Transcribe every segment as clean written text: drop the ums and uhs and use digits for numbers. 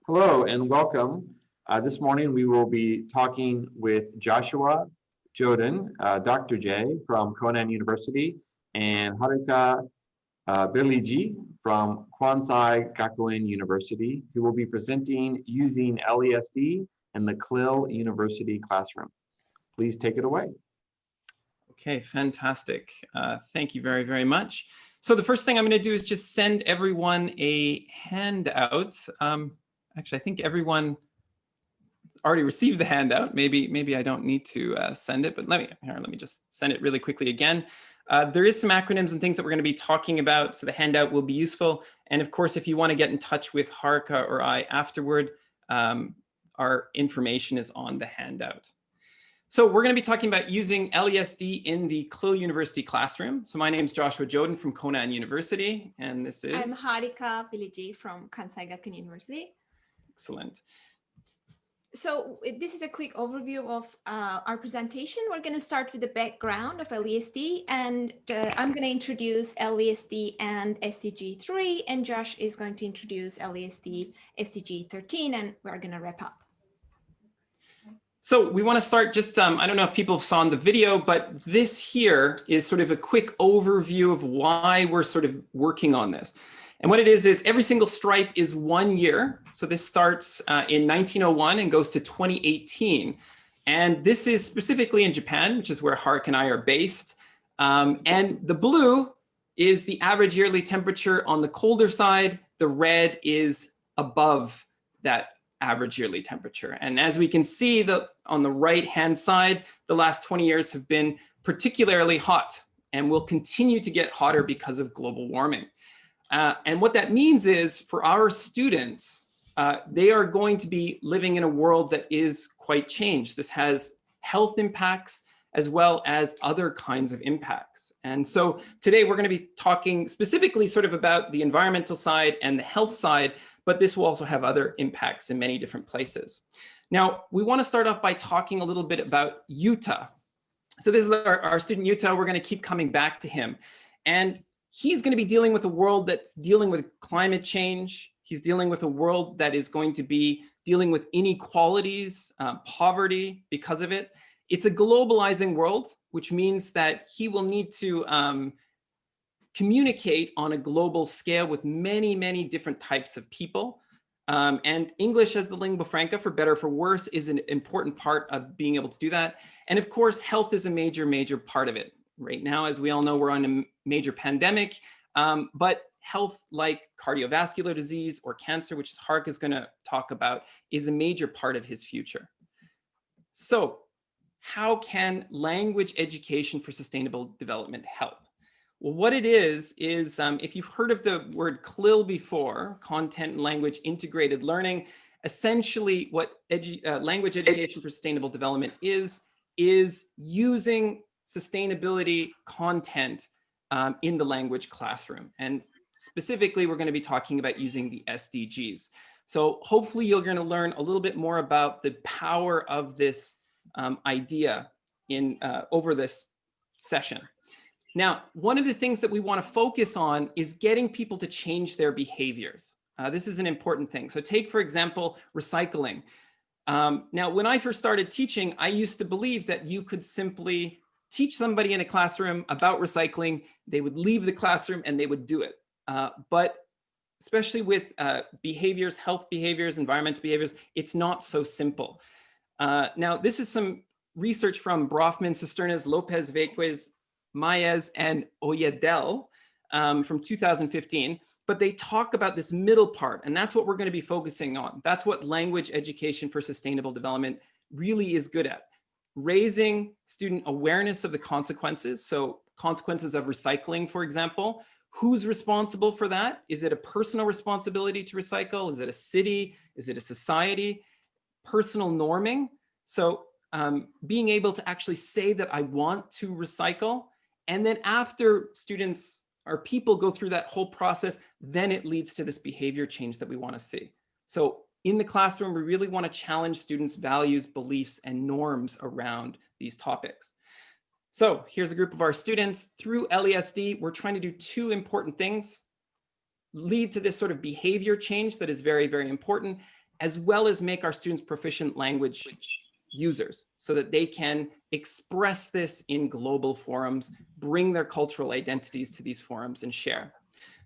Hello and welcome. This morning we will be talking with Joshua Jodoin, Dr. J from Conan University, and Harika Bilici from Kwansei Gakuin University, who will be presenting using LESD in the CLIL University classroom. Please take it away. Okay, fantastic. Thank you very, very much. So the first thing I'm going to do is just send everyone a handout. Actually, I think everyone already received the handout. Maybe I don't need to send it, but let me just send it really quickly again. There is some acronyms and things that we're going to be talking about, so the handout will be useful. And of course, if you want to get in touch with Harika or I afterward, our information is on the handout. So we're going to be talking about using LESD in the CLIL University classroom. So my name is Joshua Jodoin from Conan University, and this is... I'm Harika Bilici from Kwansei Gakuin University. Excellent. So this is a quick overview of our presentation. We're going to start with the background of LESD, and I'm going to introduce LESD and SDG3, and Josh is going to introduce LESD, SDG13, and we're going to wrap up. So we want to start just, I don't know if people saw in the video, but this here is sort of a quick overview of why we're sort of working on this. And what it is every single stripe is 1 year. So this starts in 1901 and goes to 2018. And this is specifically in Japan, which is where Hark and I are based. And the blue is the average yearly temperature on the colder side. The red is above that average yearly temperature. And as we can see on the right-hand side, the last 20 years have been particularly hot and will continue to get hotter because of global warming. And what that means is for our students, they are going to be living in a world that is quite changed. This has health impacts as well as other kinds of impacts. And so today we're going to be talking specifically sort of about the environmental side and the health side, but this will also have other impacts in many different places. Now, we want to start off by talking a little bit about Yuta. So this is our student Yuta. We're going to keep coming back to him. And he's going to be dealing with a world that's dealing with climate change. He's dealing with a world that is going to be dealing with inequalities, poverty because of it. It's a globalizing world, which means that he will need to communicate on a global scale with many, many different types of people. And English as the lingua franca, for better or for worse, is an important part of being able to do that. And of course, health is a major, major part of it. Right now, as we all know, we're on a major pandemic, but health like cardiovascular disease or cancer, which Hark is going to talk about, is a major part of his future. So how can language education for sustainable development help? Well, what it is if you've heard of the word CLIL before, content and language integrated learning, essentially what language education for sustainable development is using sustainability content in the language classroom. And specifically, we're going to be talking about using the SDGs. So hopefully you're going to learn a little bit more about the power of this idea over this session. Now, one of the things that we want to focus on is getting people to change their behaviors. This is an important thing. So take, for example, recycling. Now, when I first started teaching, I used to believe that you could simply teach somebody in a classroom about recycling, they would leave the classroom and they would do it. But especially with behaviors, health behaviors, environmental behaviors, it's not so simple. Now, this is some research from Brofman, Cisternas, Lopez, Vequez, Maez, and Oyedel from 2015. But they talk about this middle part, and that's what we're going to be focusing on. That's what language education for sustainable development really is good at. Raising student awareness of the consequences. So consequences of recycling, for example. Who's responsible for that? Is it a personal responsibility to recycle? Is it a city? Is it a society? Personal norming. So being able to actually say that I want to recycle. And then after students or people go through that whole process, then it leads to this behavior change that we want to see. So in the classroom, we really want to challenge students' values, beliefs, and norms around these topics. So here's a group of our students. Through LESD, we're trying to do two important things, lead to this sort of behavior change that is very, very important, as well as make our students proficient language users so that they can express this in global forums, bring their cultural identities to these forums and share.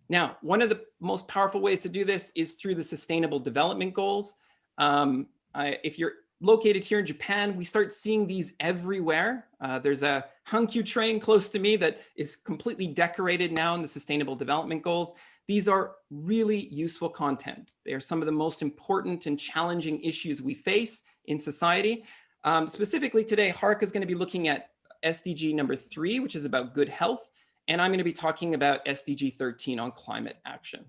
Now, one of the most powerful ways to do this is through the Sustainable Development Goals. If you're located here in Japan, we start seeing these everywhere. There's a Hankyu train close to me that is completely decorated now in the Sustainable Development Goals. These are really useful content. They are some of the most important and challenging issues we face in society. Specifically today, Harika is going to be looking at SDG number 3, which is about good health. And I'm going to be talking about SDG 13 on climate action.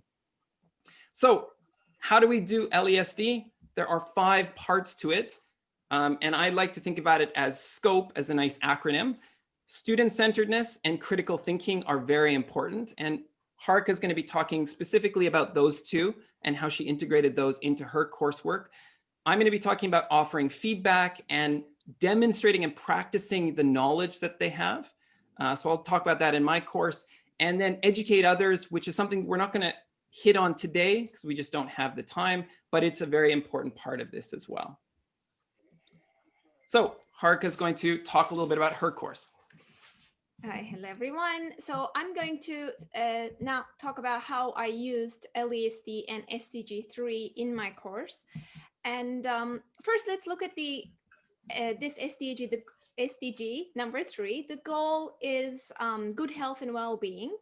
So how do we do LESD? There are 5 parts to it. And I like to think about it as SCOPE as a nice acronym. Student-centeredness and critical thinking are very important. And Harika is going to be talking specifically about those 2 and how she integrated those into her coursework. I'm going to be talking about offering feedback and demonstrating and practicing the knowledge that they have. So I'll talk about that in my course, and then educate others, which is something we're not going to hit on today because we just don't have the time, but it's a very important part of this as well. So Harika is going to talk a little bit about her course. Hi, hello everyone. So I'm going to now talk about how I used LESD and SDG 3 in my course. And first, let's look at the this SDG, the SDG number 3. The goal is good health and well-being,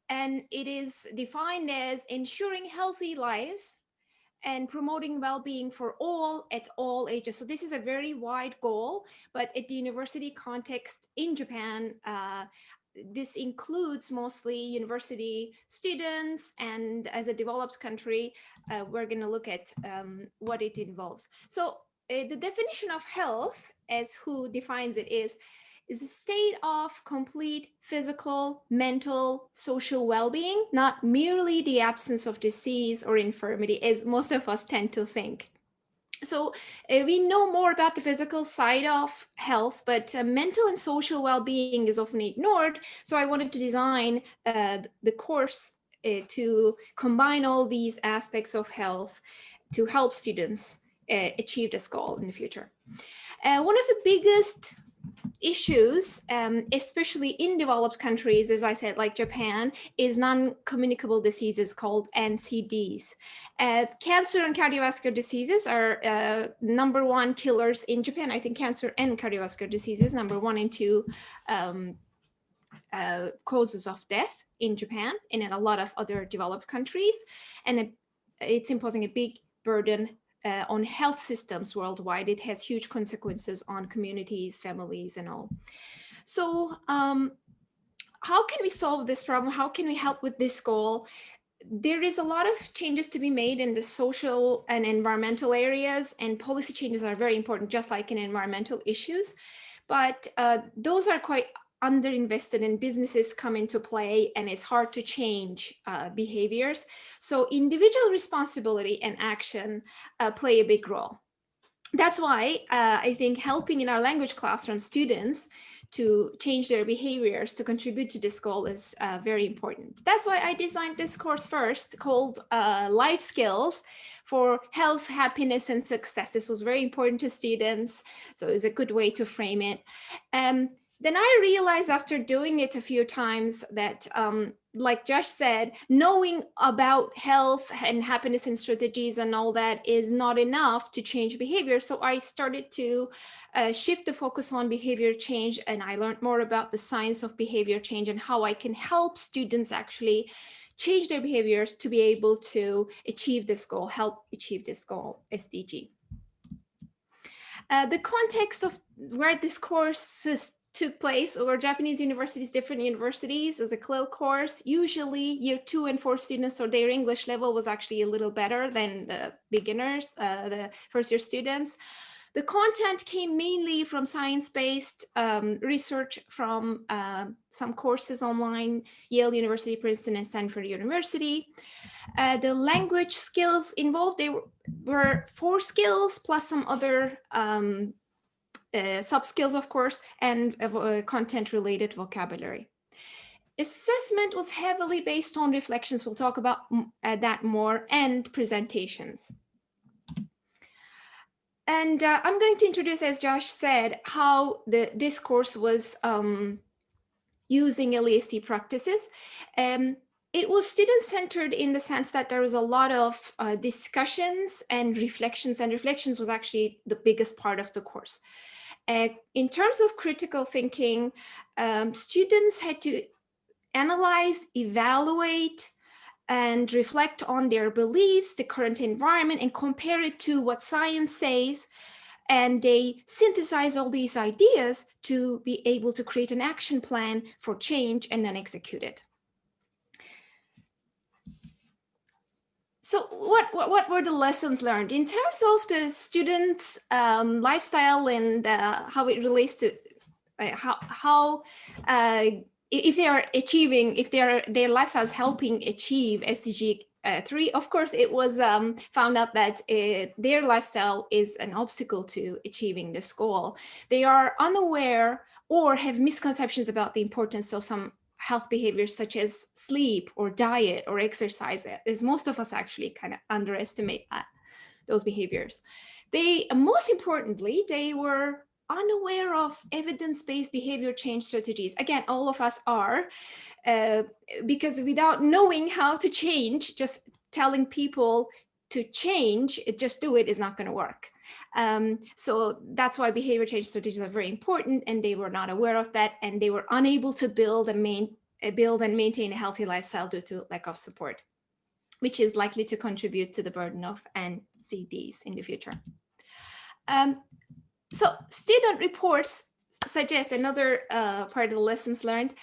and it is defined as ensuring healthy lives and promoting well-being for all at all ages. So this is a very wide goal, but at the university context in Japan, this includes mostly university students, and as a developed country, we're going to look at what it involves. So the definition of health, as WHO defines it, is a state of complete physical, mental, social well-being, not merely the absence of disease or infirmity, as most of us tend to think. So we know more about the physical side of health, but mental and social well-being is often ignored. So I wanted to design the course to combine all these aspects of health to help students achieve this goal in the future. One of the biggest issues, especially in developed countries, as I said, like Japan, is non-communicable diseases called NCDs. Cancer and cardiovascular diseases are #1 killers in Japan. I think cancer and cardiovascular diseases, #1 and 2 causes of death in Japan and in a lot of other developed countries. And it's imposing a big burden on health systems worldwide. It has huge consequences on communities, families, and all. So how can we solve this problem? How can we help with this goal? There is a lot of changes to be made in the social and environmental areas, and policy changes are very important, just like in environmental issues. But those are quite underinvested, and businesses come into play, and it's hard to change behaviors. So individual responsibility and action play a big role. That's why I think helping in our language classroom students to change their behaviors to contribute to this goal is very important. That's why I designed this course first, called Life Skills for Health, Happiness, and Success. This was very important to students, so it's a good way to frame it. Then I realized after doing it a few times that, like Josh said, knowing about health and happiness and strategies and all that is not enough to change behavior. So I started to shift the focus on behavior change, and I learned more about the science of behavior change and how I can help students actually change their behaviors to be able to achieve this goal, help achieve this goal, SDG. The context of where this course took place over Japanese universities, different universities, as a CLIL course. Usually year 2 and 4 students, or their English level was actually a little better than the beginners, the first year students. The content came mainly from science-based research from some courses online, Yale University, Princeton, and Stanford University. The language skills involved, they were 4 skills plus some other sub-skills, of course, and content-related vocabulary. Assessment was heavily based on reflections. We'll talk about that more, and presentations. And I'm going to introduce, as Josh said, how this course was using LESD practices. It was student-centered in the sense that there was a lot of discussions and reflections was actually the biggest part of the course. In terms of critical thinking, students had to analyze, evaluate, and reflect on their beliefs, the current environment, and compare it to what science says. And they synthesize all these ideas to be able to create an action plan for change and then execute it. So what were the lessons learned in terms of the students' lifestyle and how it relates to if they are achieving, if their lifestyle is helping achieve SDG 3, of course, it was found out that their lifestyle is an obstacle to achieving this goal. They are unaware or have misconceptions about the importance of some health behaviors such as sleep or diet or exercise, as most of us actually kind of underestimate those behaviors. Most importantly, they were unaware of evidence-based behavior change strategies. Again, all of us are, because without knowing how to change, just telling people to change, just do it, is not going to work. So that's why behavior change strategies are very important, and they were not aware of that, and they were unable to build and maintain a healthy lifestyle due to lack of support, which is likely to contribute to the burden of NCDs in the future. So student reports suggest another part of the lessons learned.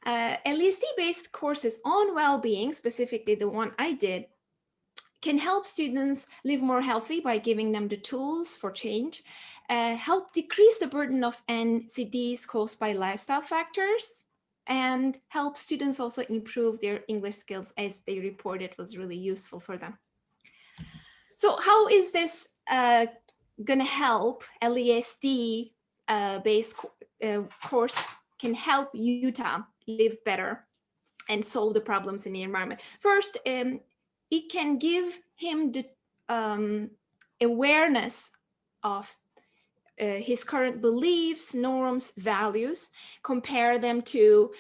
LESD-based courses on well-being, specifically the one I did, can help students live more healthy by giving them the tools for change, help decrease the burden of NCDs caused by lifestyle factors, and help students also improve their English skills, as they reported was really useful for them. So how is this going to help? LESD based course can help Utah live better and solve the problems in the environment. First, it can give him the awareness of his current beliefs, norms, values, compare them to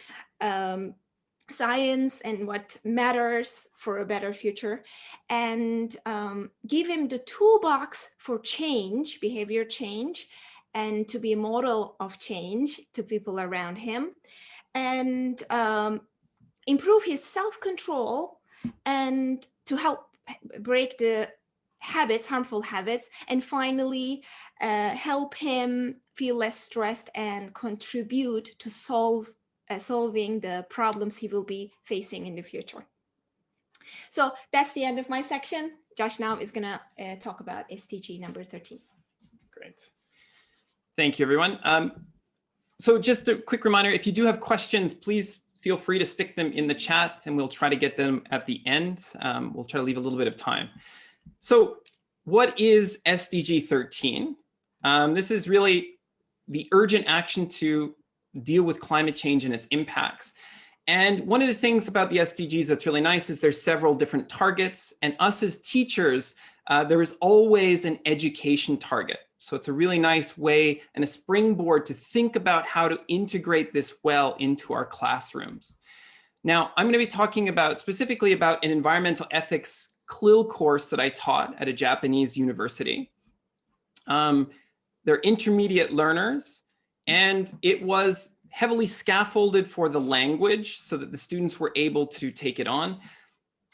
science and what matters for a better future, and give him the toolbox for change, behavior change, and to be a model of change to people around him, and improve his self-control, and to help break the habits, harmful habits, and finally help him feel less stressed and contribute to solving the problems he will be facing in the future. So that's the end of my section. Josh now is going to talk about SDG number 13. Great. Thank you, everyone. So just a quick reminder, if you do have questions, please feel free to stick them in the chat and we'll try to get them at the end. We'll try to leave a little bit of time. So what is SDG 13? This is really the urgent action to deal with climate change and its impacts. And one of the things about the SDGs that's really nice is there's several different targets, and us as teachers, there is always an education target. So it's a really nice way and a springboard to think about how to integrate this well into our classrooms. Now, I'm going to be talking about specifically about an environmental ethics CLIL course that I taught at a Japanese university. They're intermediate learners, and it was heavily scaffolded for the language so that the students were able to take it on.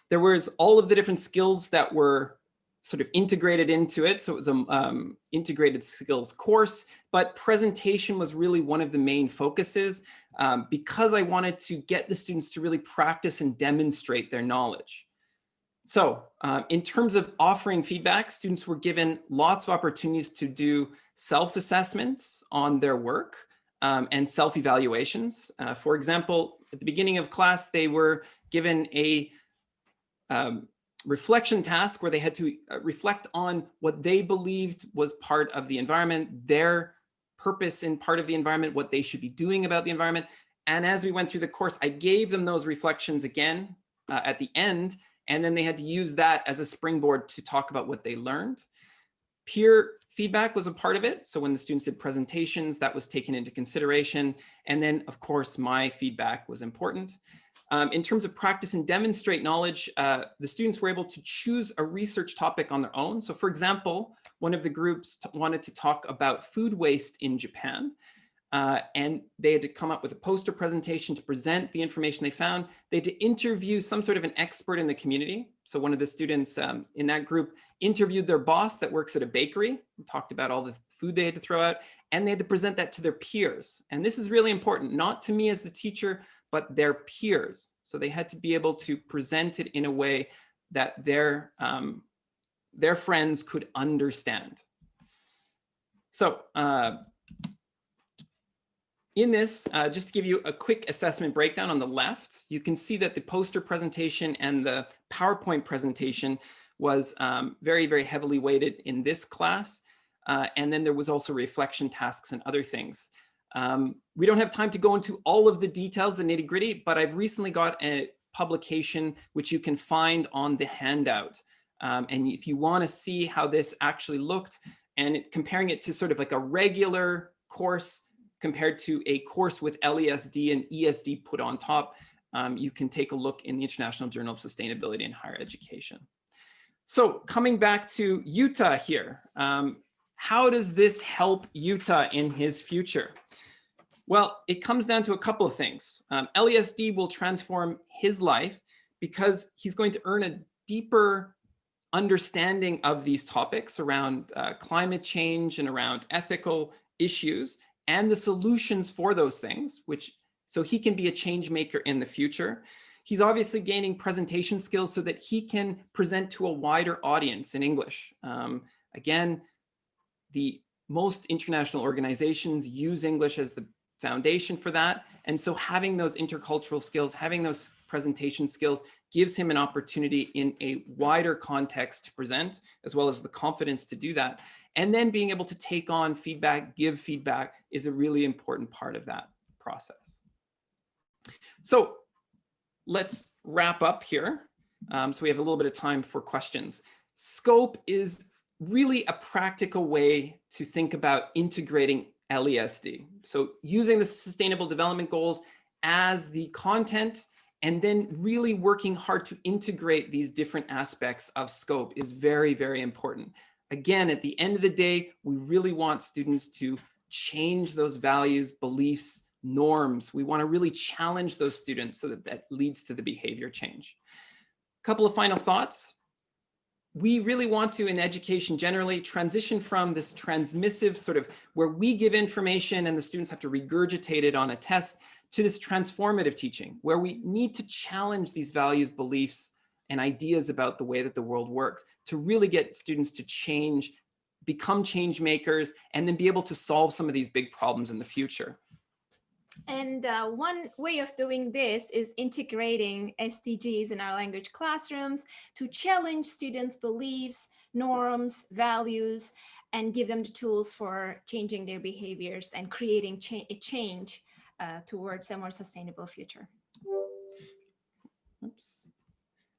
There was all of the different skills that were sort of integrated into it. So it was an integrated skills course, but presentation was really one of the main focuses because I wanted to get the students to really practice and demonstrate their knowledge. So in terms of offering feedback, students were given lots of opportunities to do self-assessments on their work and self-evaluations. For example, at the beginning of class, they were given a reflection task where they had to reflect on what they believed was part of the environment, their purpose in part of the environment, what they should be doing about the environment. And as we went through the course, I gave them those reflections again at the end, and then they had to use that as a springboard to talk about what they learned. Peer feedback was a part of it. So when the students did presentations, that was taken into consideration. And then, of course, my feedback was important. In terms of practice and demonstrate knowledge, the students were able to choose a research topic on their own. So for example, one of the groups wanted to talk about food waste in Japan. And they had to come up with a poster presentation to present the information they found. They had to interview some sort of an expert in the community. So one of the students in that group interviewed their boss that works at a bakery, talked about all the food they had to throw out, and they had to present that to their peers. And this is really important, not to me as the teacher, but their peers. So they had to be able to present it in a way that their friends could understand. So in this, just to give you a quick assessment breakdown on the left, you can see that the poster presentation and the PowerPoint presentation was very, very heavily weighted in this class. And then there was also reflection tasks and other things. We don't have time to go into all of the details, the nitty gritty, but I've recently got a publication which you can find on the handout. And if you want to see how this actually looked and comparing it to sort of like a regular course compared to a course with LESD and ESD put on top, you can take a look in the International Journal of Sustainability in Higher Education. So coming back to Yuta here, how does this help Yuta in his future? Well, it comes down to a couple of things. LESD will transform his life because he's going to earn a deeper understanding of these topics around climate change and around ethical issues and the solutions for those things, so he can be a change maker in the future. He's obviously gaining presentation skills so that he can present to a wider audience in English. Again, the most international organizations use English as the foundation for that. And so having those intercultural skills, having those presentation skills gives him an opportunity in a wider context to present, as well as the confidence to do that. And then being able to take on feedback, give feedback is a really important part of that process. So let's wrap up here. So we have a little bit of time for questions. Scope is really a practical way to think about integrating LESD. So using the Sustainable Development Goals as the content and then really working hard to integrate these different aspects of scope is very, very important. Again, at the end of the day, we really want students to change those values, beliefs, norms. We want to really challenge those students so that that leads to the behavior change. A couple of final thoughts. We really want to, in education generally, transition from this transmissive sort of where we give information and the students have to regurgitate it on a test to this transformative teaching, where we need to challenge these values, beliefs, and ideas about the way that the world works to really get students to change, become change makers, and then be able to solve some of these big problems in the future. And one way of doing this is integrating SDGs in our language classrooms to challenge students' beliefs, norms, values, and give them the tools for changing their behaviors and creating a change towards a more sustainable future. Oops.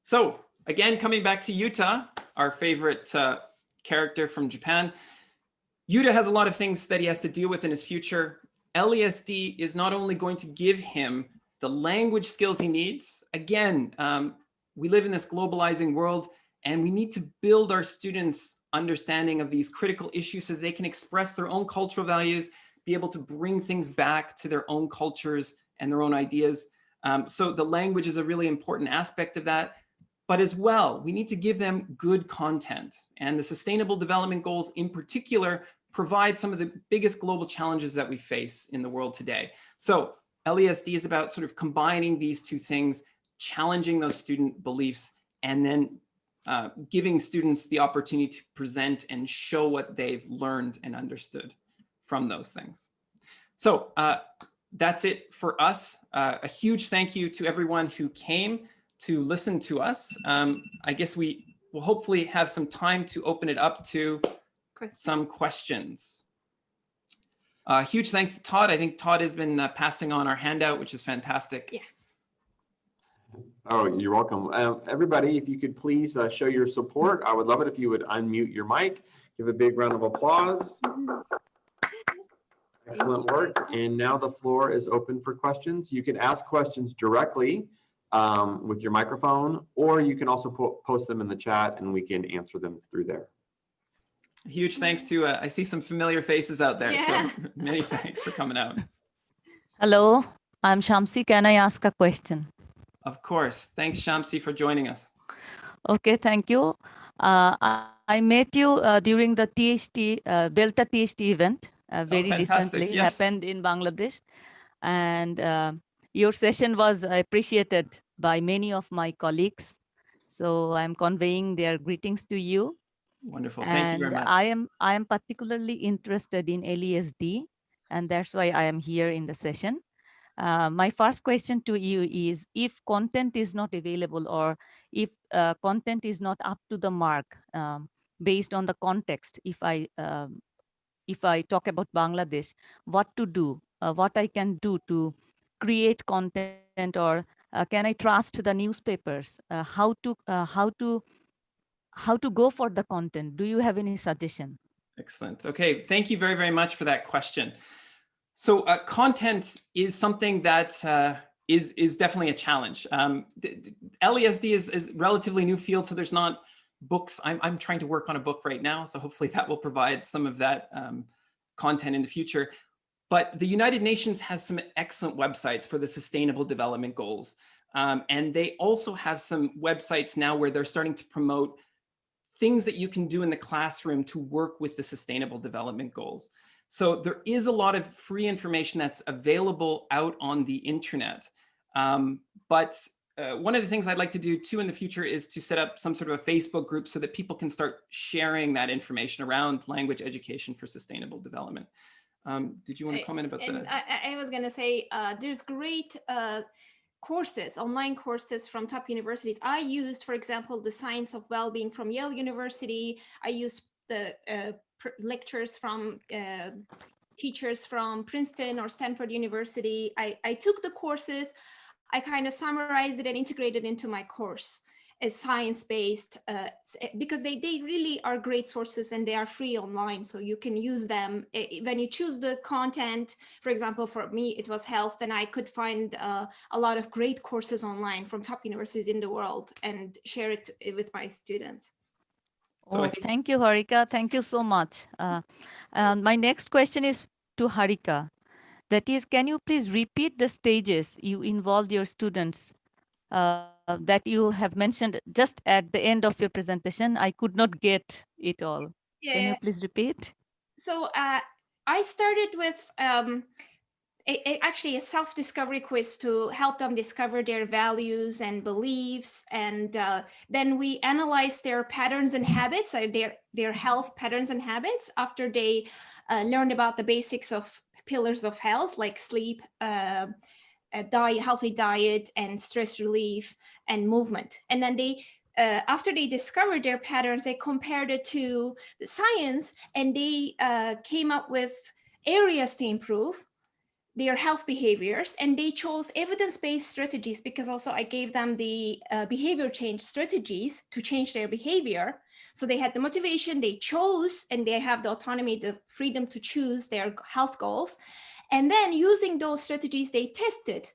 So again, coming back to Yuta, our favorite character from Japan, Yuta has a lot of things that he has to deal with in his future. LESD is not only going to give him the language skills he needs. Again, we live in this globalizing world and we need to build our students' understanding of these critical issues so that they can express their own cultural values, be able to bring things back to their own cultures and their own ideas. So the language is a really important aspect of that. But as well, we need to give them good content. And the Sustainable Development Goals in particular provide some of the biggest global challenges that we face in the world today. So LESD is about sort of combining these two things, challenging those student beliefs, and then giving students the opportunity to present and show what they've learned and understood from those things. So that's it for us. A huge thank you to everyone who came to listen to us. I guess we will hopefully have some time to open it up to some questions. Huge thanks to Todd. I think Todd has been passing on our handout, which is fantastic. Yeah. Oh, you're welcome. Everybody, if you could please show your support, I would love it if you would unmute your mic. Give a big round of applause. Excellent work. And now the floor is open for questions. You can ask questions directly with your microphone, or you can also post them in the chat and we can answer them through there. Huge thanks to, I see some familiar faces out there. Yeah. So many thanks for coming out. Hello, I'm Shamsi. Can I ask a question? Of course. Thanks, Shamsi, for joining us. Okay, thank you. I met you during the THT, Delta THT event very fantastic. recently, Yes. happened in Bangladesh. And your session was appreciated by many of my colleagues. So I'm conveying their greetings to you. Wonderful. Thank you very much. I am particularly interested in LESD, and that's why I am here in the session. My first question to you is, if content is not available, or if content is not up to the mark based on the context, if I talk about Bangladesh, what to do, what I can do to create content, or can I trust the newspapers? How to go for the content? Do you have any suggestion? Excellent. Okay. Thank you very, very much for that question. So content is something that is definitely a challenge. LESD is a relatively new field, so there's not books. I'm trying to work on a book right now, so hopefully that will provide some of that content in the future. But the United Nations has some excellent websites for the Sustainable Development Goals. And they also have some websites now where they're starting to promote things that you can do in the classroom to work with the Sustainable Development Goals. So there is a lot of free information that's available out on the internet. But one of the things I'd like to do too in the future is to set up some sort of a Facebook group so that people can start sharing that information around language education for sustainable development. Did you want to comment about that? I was going to say, there's great courses, online courses from top universities. I used, for example, the Science of Wellbeing from Yale University. I used the lectures from teachers from Princeton or Stanford University. I took the courses, I kind of summarized it and integrated into my course as science-based, because they really are great sources and they are free online, so you can use them. When you choose the content, for example, for me, it was health, and I could find a lot of great courses online from top universities in the world and share it with my students. So thank you, Harika. Thank you so much. My next question is to Harika. That is, can you please repeat the stages you involved your students that you have mentioned just at the end of your presentation? I could not get it all. Yeah. Can you please repeat? So I started with actually a self-discovery quiz to help them discover their values and beliefs, and then we analyzed their patterns and habits, their health patterns and habits, after they learned about the basics of pillars of health, like sleep, healthy diet, and stress relief and movement. And then they after they discovered their patterns, they compared it to the science, and they came up with areas to improve their health behaviors, and they chose evidence-based strategies, because also I gave them the behavior change strategies to change their behavior. So they had the motivation, they chose, and they have the autonomy, the freedom to choose their health goals. And then using those strategies, they tested.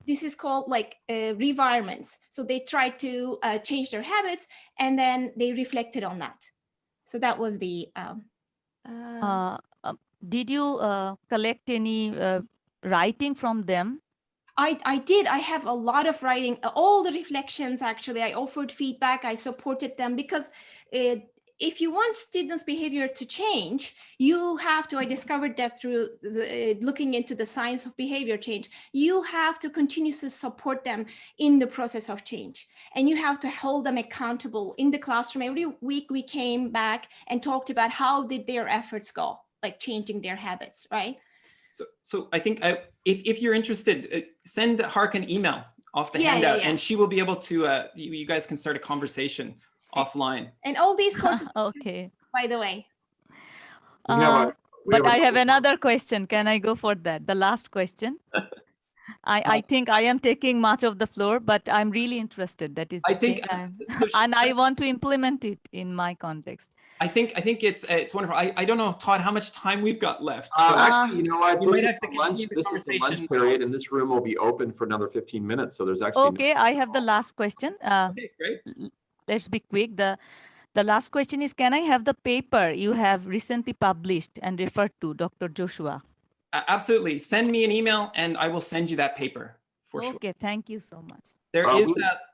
This is called like revirements. So they tried to change their habits, and then they reflected on that. So that was the did you collect any writing from them? I did. I have a lot of writing, all the reflections, actually. I offered feedback, I supported them, because if you want students' behavior to change, you have to, I discovered that through looking into the science of behavior change, you have to continuously support them in the process of change. And you have to hold them accountable in the classroom. Every week we came back and talked about how did their efforts go, like changing their habits, right? So I think if you're interested, send Hark an email off the handout, and she will be able to, you guys can start a conversation offline. And all these courses, okay. By the way. But I have another question. Can I go for that? The last question. I think I am taking much of the floor, but I'm really interested. That is the I think, thing. so And I want to implement it in my context. I think it's wonderful. I don't know, Todd, how much time we've got left. So Actually, you know what? we This might is have to the lunch. continue the This is the lunch conversation. period, and this room will be open for another 15 minutes. So there's actually Okay, I have the last question. Okay, great. Let's be quick. The last question is, can I have the paper you have recently published and referred to, Dr. Joshua? Absolutely. Send me an email and I will send you that paper for sure. Okay, thank you so much. There is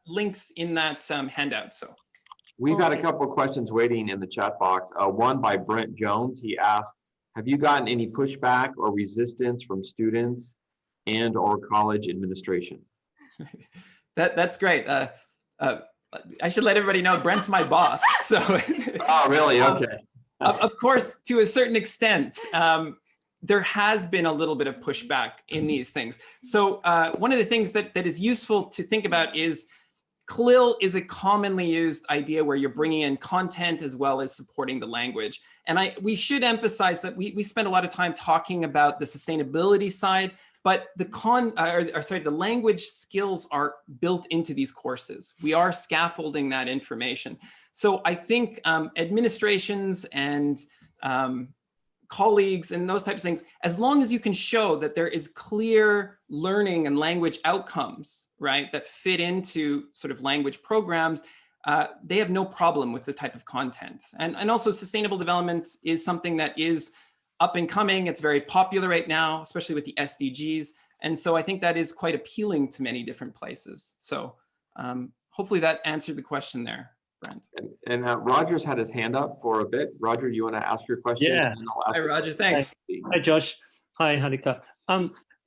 links in that handout. So we've got a Okay. couple of questions waiting in the chat box. One by Brent Jones. He asked, have you gotten any pushback or resistance from students and or college administration? that's great. I should let everybody know Brent's my boss. So Oh, really? Okay. of course, to a certain extent, there has been a little bit of pushback in these things. So one of the things that is useful to think about is CLIL is a commonly used idea where you're bringing in content as well as supporting the language. And we should emphasize that we spend a lot of time talking about the sustainability side, but the language skills are built into these courses. We are scaffolding that information. So I think administrations and colleagues and those types of things, as long as you can show that there is clear learning and language outcomes, right, that fit into sort of language programs, they have no problem with the type of content. And also sustainable development is something that is up and coming. It's very popular right now, especially with the SDGs. And so I think that is quite appealing to many different places. So hopefully that answered the question there, Brent. And Roger's had his hand up for a bit. Roger, you want to ask your question? Yeah. And then I'll ask Hi, Roger. Thanks. Hi, Josh. Hi, Harika.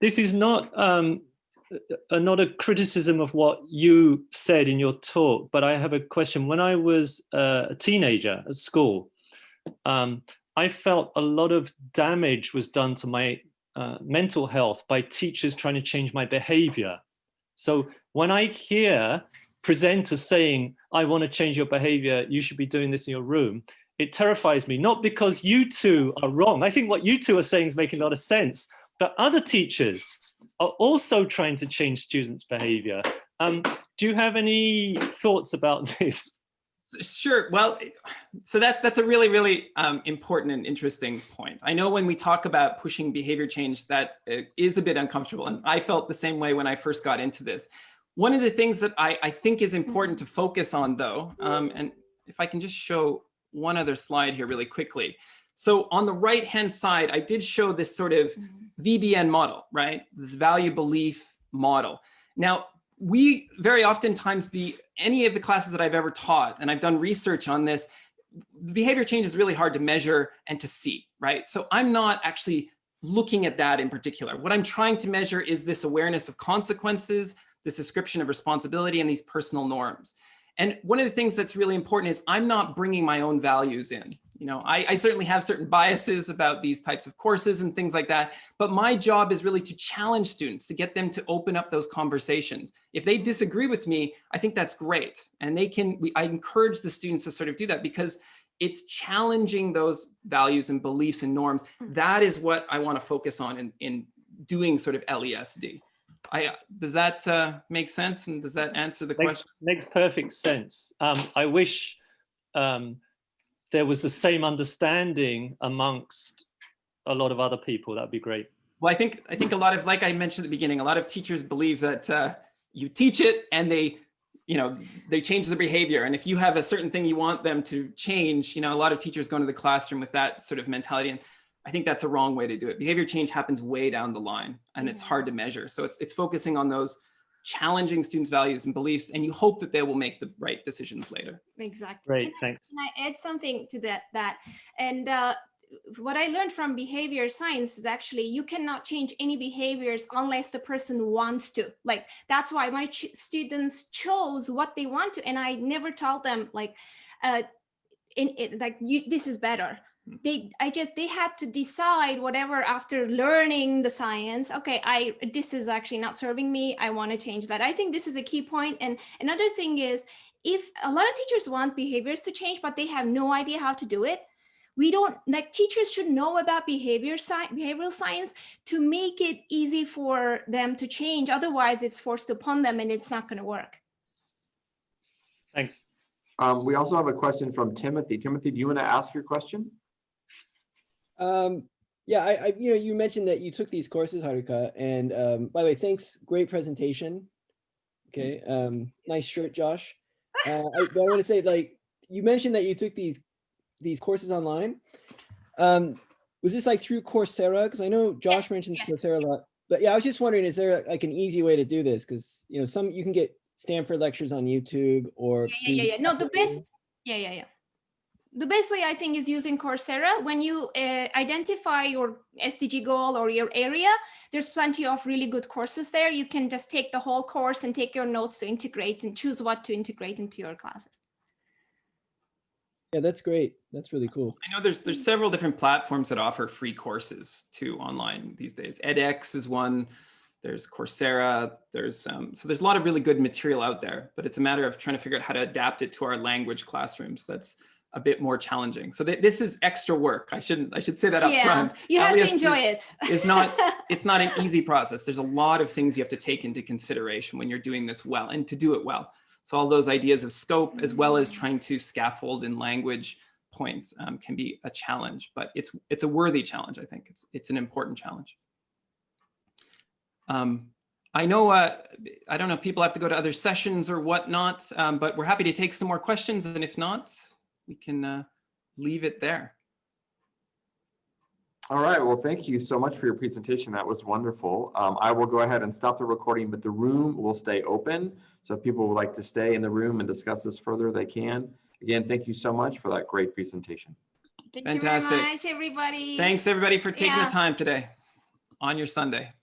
This is not a criticism of what you said in your talk, but I have a question. When I was a teenager at school, I felt a lot of damage was done to my mental health by teachers trying to change my behavior. So when I hear presenters saying, I want to change your behavior, you should be doing this in your room, it terrifies me, not because you two are wrong. I think what you two are saying is making a lot of sense, but other teachers are also trying to change students' behavior. Do you have any thoughts about this? Sure. Well, so that's a really, really important and interesting point. I know when we talk about pushing behavior change, that is a bit uncomfortable. And I felt the same way when I first got into this. One of the things that I think is important to focus on, though, and if I can just show one other slide here really quickly. So on the right-hand side, I did show this sort of VBN model, right? This value belief model. Now, we very oftentimes, any of the classes that I've ever taught, and I've done research on this, behavior change is really hard to measure and to see, right? So I'm not actually looking at that in particular. What I'm trying to measure is this awareness of consequences, this description of responsibility, and these personal norms. And one of the things that's really important is I'm not bringing my own values in. You know, I certainly have certain biases about these types of courses and things like that, but my job is really to challenge students, to get them to open up those conversations. If they disagree with me, I think that's great. And I encourage the students to sort of do that because it's challenging those values and beliefs and norms. That is what I want to focus on in doing sort of LESD. Does that make sense? And does that answer the question? Makes perfect sense. I wish there was the same understanding amongst a lot of other people. That'd be great. Well, I think a lot of, like I mentioned at the beginning, a lot of teachers believe that you teach it and they change their behavior. And if you have a certain thing you want them to change, a lot of teachers go into the classroom with that sort of mentality. And I think that's a wrong way to do it. Behavior change happens way down the line and it's hard to measure. So it's focusing on those challenging students' values and beliefs, and you hope that they will make the right decisions later. Exactly. Great, thanks. Can I add something to that? And what I learned from behavior science is actually you cannot change any behaviors unless the person wants to. Like, that's why my students chose what they want to, and I never told them this is better. They had to decide whatever after learning the science. Okay, this is actually not serving me. I want to change that. I think this is a key point. And another thing is, if a lot of teachers want behaviors to change, but they have no idea how to do it, we don't, like, teachers should know about behavioral science to make it easy for them to change. Otherwise, it's forced upon them and it's not going to work. Thanks. We also have a question from Timothy. Timothy, do you want to ask your question? Yeah, you mentioned that you took these courses, Harika, and by the way, thanks, great presentation. Okay, nice shirt, Josh. I want to say, like, you mentioned that you took these courses online. Was this like through Coursera? Because I know Josh mentioned Coursera a lot. But yeah, I was just wondering, is there like an easy way to do this? Because you can get Stanford lectures on YouTube or No, the best. The best way, I think, is using Coursera. When you identify your SDG goal or your area, there's plenty of really good courses there. You can just take the whole course and take your notes to integrate and choose what to integrate into your classes. Yeah, that's great. That's really cool. I know there's several different platforms that offer free courses too online these days. edX is one. There's Coursera. There's so there's a lot of really good material out there, but it's a matter of trying to figure out how to adapt it to our language classrooms. That's a bit more challenging. So this is extra work. I should say that up front. You have to enjoy it. It's not an easy process. There's a lot of things you have to take into consideration when you're doing this well and to do it well. So all those ideas of scope, as well as trying to scaffold in language points, can be a challenge, but it's a worthy challenge. I think it's an important challenge. I know, I don't know if people have to go to other sessions or whatnot, but we're happy to take some more questions. And if not, we can leave it there. All right, well, thank you so much for your presentation. That was wonderful. I will go ahead and stop the recording, but the room will stay open. So if people would like to stay in the room and discuss this further, they can. Again, thank you so much for that great presentation. Thank Fantastic. you very much, everybody. Thanks, everybody, for taking the time today on your Sunday.